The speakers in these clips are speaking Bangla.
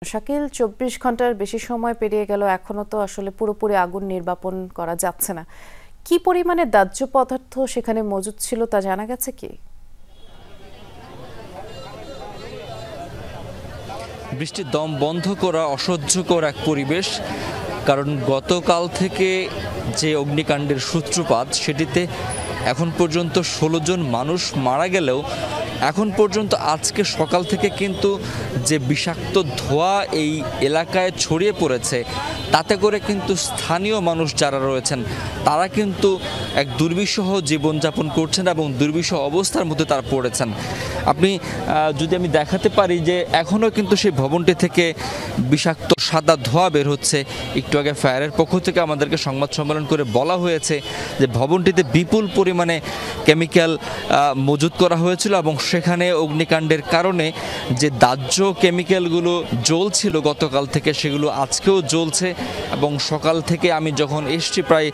শাকিল ২৪ ঘন্টার বেশি সময় পেরিয়ে গেল, এখনো তো আসলে পুরোপুরি আগুন নির্বাপন করা যাচ্ছে না। কি পরিমাণে দাহ্য পদার্থ সেখানে মজুদ ছিল তা জানা গেছে কি? বৃষ্টির দম বন্ধ করা অসহ্যকর এক পরিবেশ, কারণ গতকাল থেকে যে অগ্নিকাণ্ডের সূত্রপাত সেটিতে এখন পর্যন্ত ১৬ জন মানুষ মারা গেলেও এখন পর্যন্ত আজকে সকাল থেকে কিন্তু যে বিষাক্ত ধোঁয়া এই এলাকায় ছড়িয়ে পড়েছে, তাতে করে কিন্তু স্থানীয় মানুষ যারা রয়েছেন তারা কিন্তু এক দুর্বিষহ জীবনযাপন করছেন এবং দুর্বিষহ অবস্থার মধ্যে তারা পড়েছেন। যদি আমি দেখাতে পারি যে এখনও কিন্তু সেই ভবনটি থেকে বিষাক্ত সাদা ধোঁয়া বের হচ্ছে। একটু আগে ফায়ারের পক্ষ থেকে আমাদেরকে সংবাদ সম্মেলন করে বলা হয়েছে যে ভবনটিতে বিপুল পরিমাণে কেমিক্যাল মজুত করা হয়েছিল এবং সেখানে অগ্নিকাণ্ডের কারণে যে দাহ্য কেমিক্যালগুলো জ্বলছিল গতকাল থেকে সেগুলো আজকেও জ্বলছে এবং সকাল থেকে আমি যখন এসছি প্রায়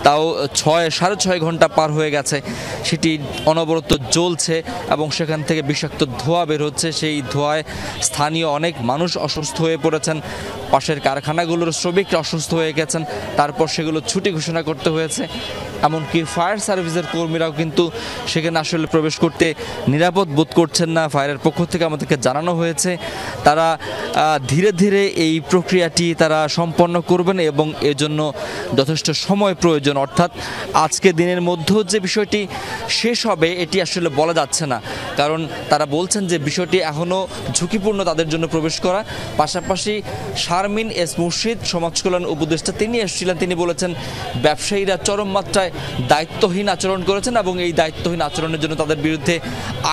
তাও ৬.৫ ঘন্টা পার হয়ে গেছে, সেটি অনবরত জ্বলছে এবং সেখান থেকে বিষাক্ত ধোঁয়া বের হচ্ছে। সেই ধোঁয়ায় স্থানীয় অনেক মানুষ অসুস্থ হয়ে পড়েছেন, পাশের কারখানাগুলোর শ্রমিকরা অসুস্থ হয়ে গেছেন, তারপর সেগুলো ছুটি ঘোষণা করতে হয়েছে। এমনকি ফায়ার সার্ভিসের কর্মীরাও কিন্তু সেখানে আসলে প্রবেশ করতে নিরাপদ বোধ করছেন না। ফায়ারের পক্ষ থেকে আমাদেরকে জানানো হয়েছে তারা ধীরে ধীরে এই প্রক্রিয়াটি তারা সম্পন্ন করবেন এবং এজন্য যথেষ্ট সময় প্রয়োজন, অর্থাৎ আজকে দিনের মধ্যেও যে বিষয়টি শেষ হবে এটি আসলে বলা যাচ্ছে না, কারণ তারা বলছেন যে বিষয়টি এখনও ঝুঁকিপূর্ণ তাদের জন্য প্রবেশ করা। পাশাপাশি শারমিন এস মুর্শিদ সমাজ কল্যাণ উপদেষ্টা তিনি এসেছিলেন, তিনি বলেছেন ব্যবসায়ীরা চরম মাত্রায় দায়িত্বহীন আচরণ করেছেন এবং এই দায়িত্বহীন আচরণের জন্য তাদের বিরুদ্ধে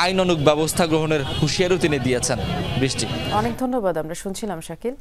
আইনানুগ ব্যবস্থা গ্রহণের হুঁশিয়ারিও তিনি দিয়েছেন। বৃষ্টি, অনেক ধন্যবাদ। আমরা শুনছিলাম শাকিল।